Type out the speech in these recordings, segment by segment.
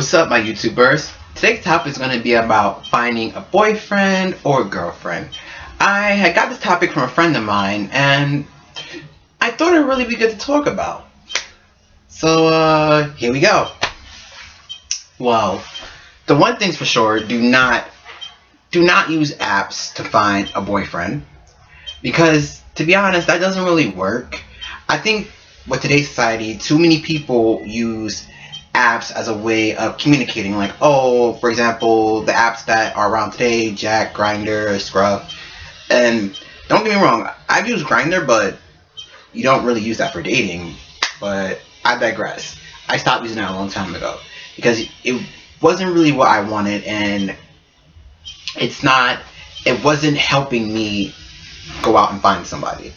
What's up, my YouTubers? Today's topic is going to be about finding a boyfriend or girlfriend. I had got this topic from a friend of mine, and I thought it would really be good to talk about. So, here we go. Well, the one thing's for sure, do not use apps to find a boyfriend. Because, to be honest, that doesn't really work. I think with today's society, too many people use apps as a way of communicating. Like, oh, for example, the apps that are around today, Jack, Grindr, Scruff. And don't get me wrong, I've used Grindr, but you don't really use that for dating. But I digress. I stopped using that a long time ago because it wasn't really what I wanted, and it wasn't helping me go out and find somebody.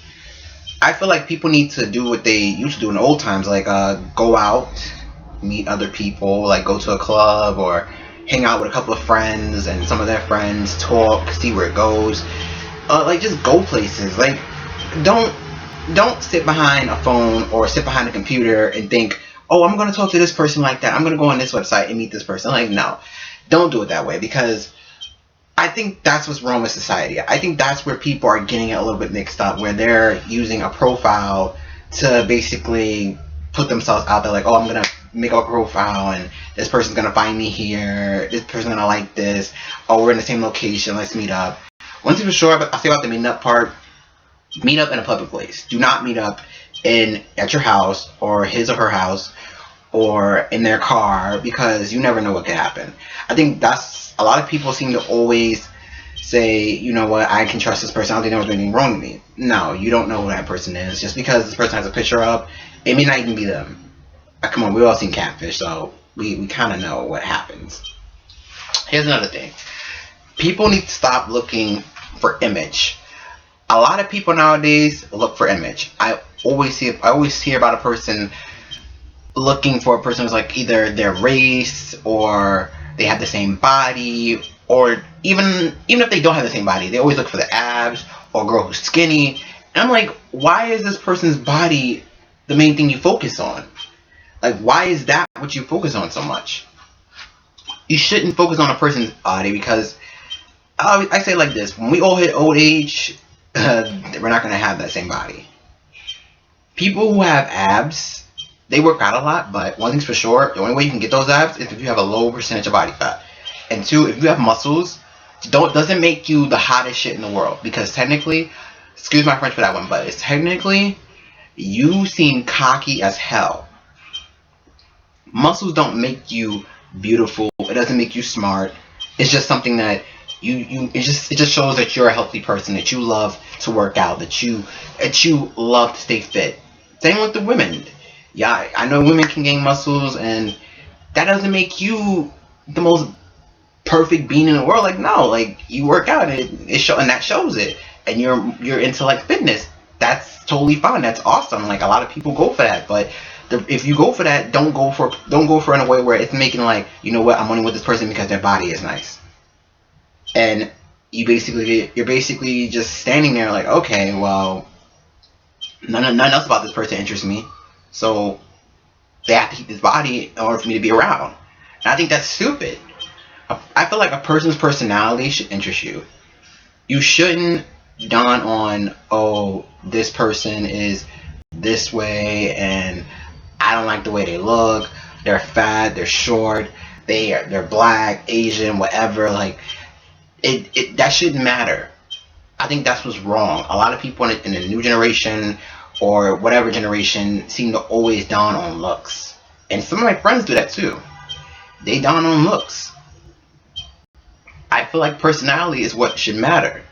I feel like people need to do what they used to do in the old times, like go out, meet other people, like go to a club or hang out with a couple of friends and some of their friends, talk, see where it goes. Like just go places. Like don't sit behind a phone or sit behind a computer and think, oh, I'm gonna talk to this person like that. I'm gonna go on this website and meet this person. Like, no, don't do it that way, because I think that's what's wrong with society. I think that's where people are getting it a little bit mixed up, where they're using a profile to basically put themselves out there, like, oh, I'm gonna make a profile and this person's gonna find me here, this person's gonna like this, oh, we're in the same location, let's meet up. One thing for sure, I'll say about the meeting up part, meet up in a public place. Do not meet up at your house or his or her house or in their car, because you never know what could happen. I think that's, a lot of people seem to always say, you know what, I can trust this person, I don't think there was anything wrong with me. No, you don't know who that person is. Just because this person has a picture up, it may not even be them. Come on, we've all seen catfish, so we kind of know what happens. Here's another thing. People need to stop looking for image. A lot of people nowadays look for image. I always hear about a person looking for a person who's like either their race, or they have the same body, or even if they don't have the same body, they always look for the abs, or a girl who's skinny. And I'm like, why is this person's body the main thing you focus on? Like, why is that what you focus on so much? You shouldn't focus on a person's body, because I say it like this: when we all hit old age, we're not going to have that same body. People who have abs, they work out a lot, but one thing's for sure, the only way you can get those abs is if you have a low percentage of body fat. And two, if you have muscles, doesn't make you the hottest shit in the world, because technically, excuse my French for that one, but it's technically, you seem cocky as hell. Muscles don't make you beautiful. It doesn't make you smart. It's just something that it just shows that you're a healthy person, that you love to work out, that you love to stay fit. Same with the women. Yeah, I know women can gain muscles, and that doesn't make you the most perfect being in the world. Like, no, like, you work out, and and that shows it, and you're into like fitness. That's totally fine. That's awesome. Like, a lot of people go for that, but if you go for that, don't go for it in a way where it's making like, you know what, I'm only with this person because their body is nice, and you're basically just standing there like, okay, well, nothing else about this person interests me, so they have to keep this body in order for me to be around. And I think that's stupid. I feel like a person's personality should interest you. You shouldn't dawn on, oh, this person is this way, and I don't like the way they look, they're fat, they're short, they're black, Asian, whatever. Like, that shouldn't matter. I think that's what's wrong. A lot of people in the new generation, or whatever generation, seem to always dawn on looks. And some of my friends do that too. They dawn on looks. I feel like personality is what should matter.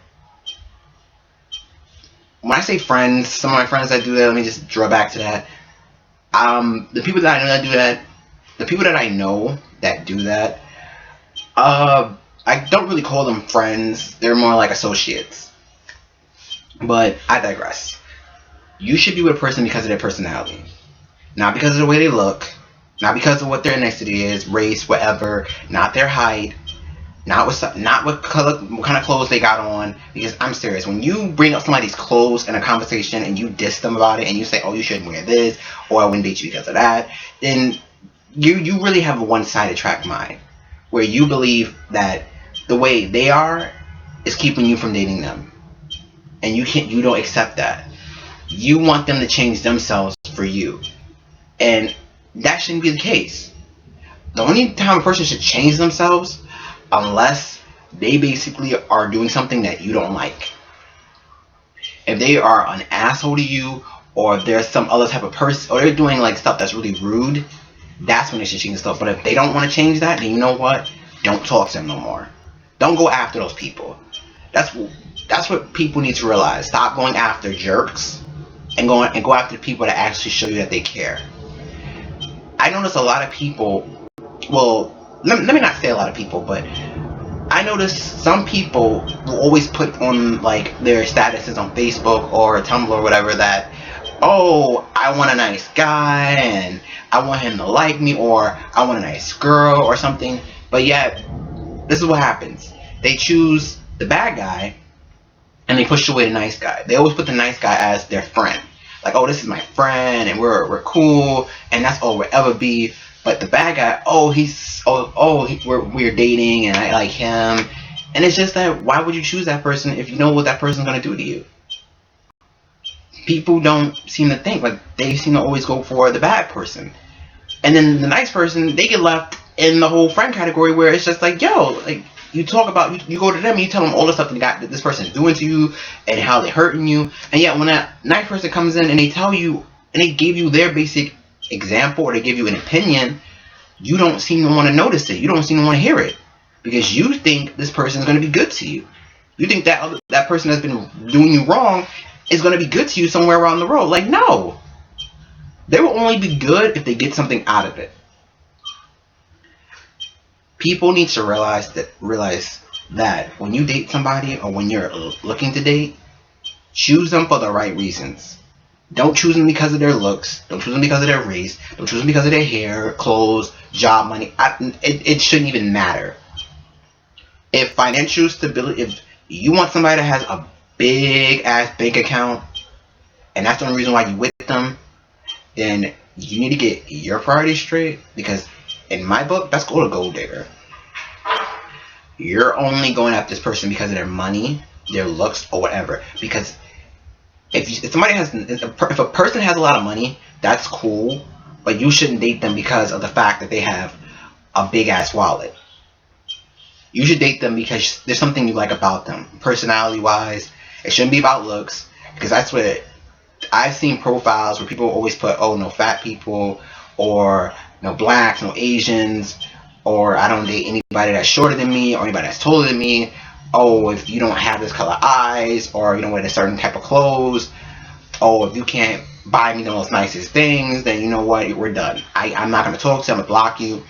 When I say friends, some of my friends that do that, let me just draw back to that. The people that I know that do that, the people that I know that do that, I don't really call them friends. They're more like associates. But I digress. You should be with a person because of their personality, not because of the way they look, not because of what their ethnicity is, race, whatever, not their height, not what kind of clothes they got on. Because I'm serious, when you bring up somebody's clothes in a conversation and you diss them about it and you say, oh, you shouldn't wear this, or I wouldn't date you because of that, then you really have a one-sided track mind where you believe that the way they are is keeping you from dating them, and you don't accept that. You want them to change themselves for you, and that shouldn't be the case. The only time a person should change themselves unless they basically are doing something that you don't like. If they are an asshole to you, or if there's some other type of person, or they're doing like stuff that's really rude, that's when they should change stuff. But if they don't want to change that, then you know what? Don't talk to them no more. Don't go after those people. That's that's what people need to realize. Stop going after jerks and go after the people that actually show you that they care. I notice a lot of people. Well, let me not say a lot of people, but I notice some people will always put on like their statuses on Facebook or Tumblr or whatever that, oh, I want a nice guy and I want him to like me, or I want a nice girl or something. But yet, this is what happens. They choose the bad guy and they push away the nice guy. They always put the nice guy as their friend. Like, oh, this is my friend and we're cool and that's all we'll ever be. But the bad guy, we're dating and I like him. And it's just that, why would you choose that person if you know what that person's gonna do to you? People don't seem to think, like, they seem to always go for the bad person. And then the nice person, they get left in the whole friend category where it's just like, yo, like, you talk about, you go to them and you tell them all the stuff that this person's doing to you and how they're hurting you. And yet when that nice person comes in and they tell you, and they give you their basic example, or they give you an opinion, you don't seem to want to notice it. You don't seem to want to hear it because you think this person is going to be good to you. You think that person that's been doing you wrong is going to be good to you somewhere around the road. Like, no, they will only be good if they get something out of it. People need to realize that when you date somebody or when you're looking to date, choose them for the right reasons. Don't choose them because of their looks. Don't choose them because of their race. Don't choose them because of their hair, clothes, job, money. It shouldn't even matter. If financial stability, if you want somebody that has a big ass bank account and that's the only reason why you with them, then you need to get your priorities straight, because in my book, that's called a gold digger. You're only going after this person because of their money, their looks, or whatever. Because if a person has a lot of money, that's cool, but you shouldn't date them because of the fact that they have a big ass wallet. You should date them because there's something you like about them, personality wise. It shouldn't be about looks, because that's what I've seen profiles where people always put, oh, no fat people, or no blacks, no Asians, or I don't date anybody that's shorter than me or anybody that's taller than me. Oh, if you don't have this color eyes, or you don't wear a certain type of clothes, oh, if you can't buy me the most nicest things, then you know what, we're done. I'm not going to talk to you, I'm going to block you.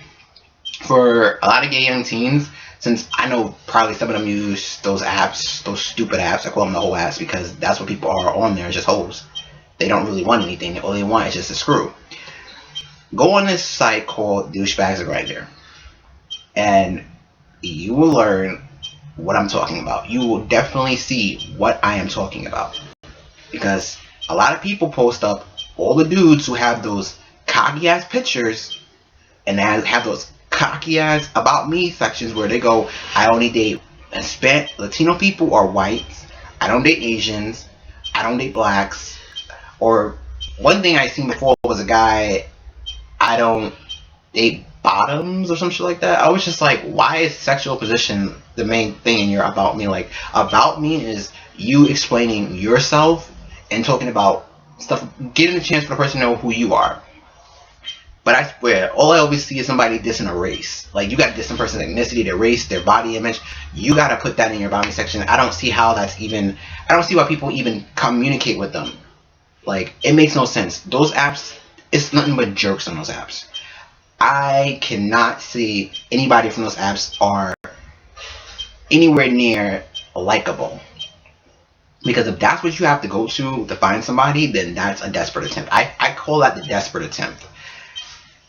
For a lot of gay young teens, since I know probably some of them use those apps, those stupid apps, I call them the whole apps because that's what people are on there, just hoes. They don't really want anything, all they want is just a screw. Go on this site called Douchebags Grindr, and you will learn what I'm talking about. You will definitely see what I am talking about, because a lot of people post up all the dudes who have those cocky ass pictures and they have those cocky ass about me sections where they go, I only date Latino people or whites, I don't date Asians, I don't date blacks. Or one thing I seen before was a guy, I don't date bottoms or some shit like that. I was just like, why is sexual position the main thing in your about me? Like, about me is you explaining yourself and talking about stuff, getting a chance for the person to know who you are. But I swear, all I always see is somebody dissing a race. Like, you gotta diss some person's ethnicity, their race, their body image. You gotta put that in your about me section. I don't see why people even communicate with them. Like, it makes no sense. Those apps, it's nothing but jerks on those apps. I cannot see anybody from those apps are anywhere near likable. Because if that's what you have to go to find somebody, then that's a desperate attempt. I call that the desperate attempt.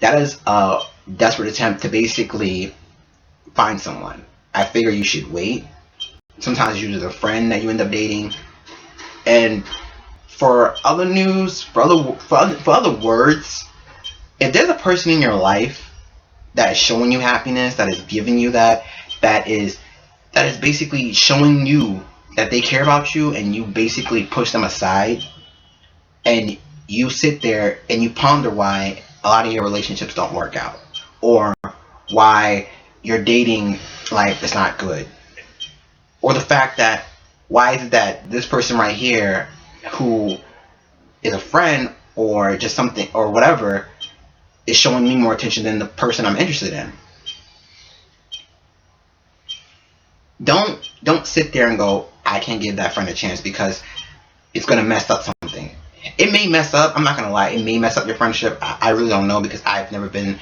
That is a desperate attempt to basically find someone. I figure you should wait. Sometimes you use a friend that you end up dating. And for other news, for other words, If there's a person in your life that is showing you happiness, that is giving you that, that is basically showing you that they care about you, and you basically push them aside, and you sit there and you ponder why a lot of your relationships don't work out, or why your dating life is not good, or the fact that why is it that this person right here, who is a friend or just something or whatever, is showing me more attention than the person I'm interested in. Don't sit there and go, I can't give that friend a chance because it's gonna mess up something. It may mess up. I'm not gonna lie. It may mess up your friendship. I really don't know because I've never been.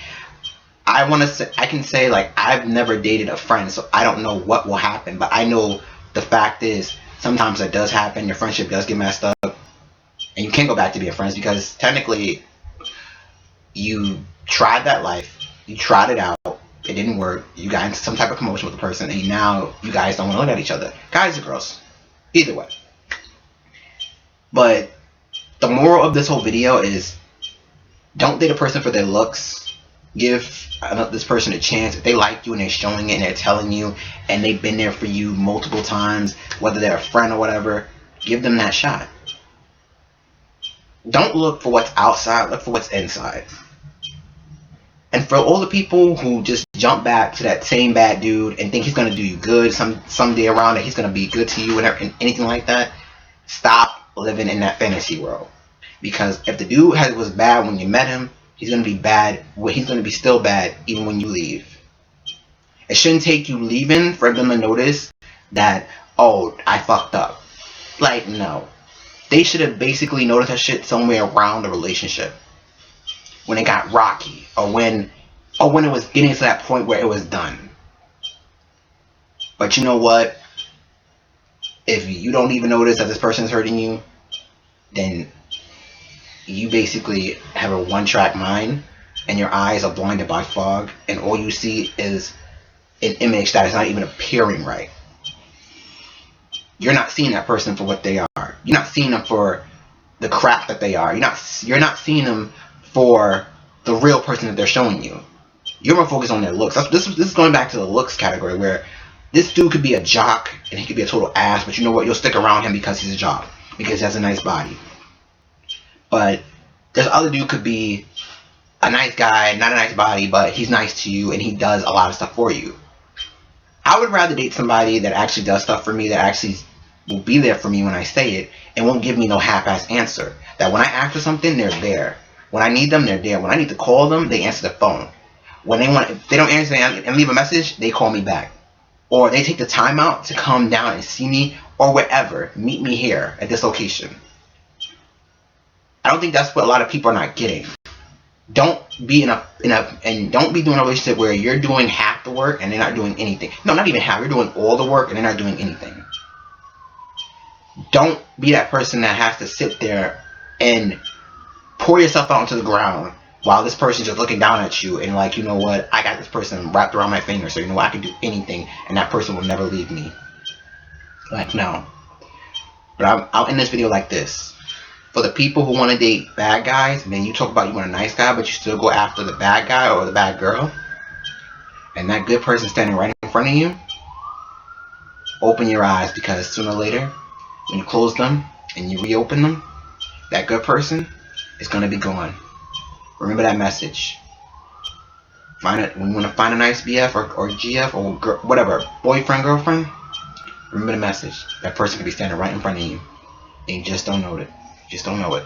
I can say like I've never dated a friend, so I don't know what will happen. But I know the fact is sometimes that does happen. Your friendship does get messed up, and you can't go back to being friends because technically you tried that life. You tried it out. It didn't work. You got into some type of commotion with the person, and now you guys don't want to look at each other. Guys or girls, either way. But the moral of this whole video is don't date a person for their looks. Give this person a chance. If they like you and they're showing it and they're telling you and they've been there for you multiple times, whether they're a friend or whatever, give them that shot. Don't look for what's outside, look for what's inside. And for all the people who just jump back to that same bad dude and think he's going to do you good someday around, that he's going to be good to you and anything like that, stop living in that fantasy world. Because if the dude was bad when you met him, he's going to be bad. He's going to be still bad even when you leave. It shouldn't take you leaving for them to notice that, oh, I fucked up. Like, no. They should have basically noticed that shit somewhere around the relationship. When it got rocky, or when it was getting to that point where it was done. But you know what? If you don't even notice that this person is hurting you, then you basically have a one-track mind, and your eyes are blinded by fog, and all you see is an image that is not even appearing right. You're not seeing that person for what they are. You're not seeing them for the crap that they are. You're not seeing them for the real person that they're showing you. You're more focused on their looks. This is going back to the looks category, where this dude could be a jock and he could be a total ass, but you know what? You'll stick around him because he's a jock, because he has a nice body. But this other dude could be a nice guy, not a nice body, but he's nice to you and he does a lot of stuff for you. I would rather date somebody that actually does stuff for me, that actually will be there for me when I say it, and won't give me no half-ass answer. That when I ask for something, they're there. When I need them, they're there. When I need to call them, they answer the phone. If they don't answer and leave a message, they call me back. Or they take the time out to come down and see me, or wherever. Meet me here at this location. I don't think that's what a lot of people are not getting. Don't be don't be doing a relationship where you're doing half the work and they're not doing anything. No, not even half. You're doing all the work and they're not doing anything. Don't be that person that has to sit there and pour yourself out onto the ground while this person's just looking down at you and like, you know what, I got this person wrapped around my finger, so you know what, I can do anything and that person will never leave me. Like, no. But I'll end this video like this. For the people who want to date bad guys, and then you talk about you want a nice guy, but you still go after the bad guy or the bad girl, and that good person standing right in front of you, open your eyes, because sooner or later, when you close them and you reopen them, that good person is going to be gone. Remember that message. When you want to find a nice BF or GF or whatever, boyfriend, girlfriend, remember the message. That person could be standing right in front of you, and you just don't know it. Just don't know it.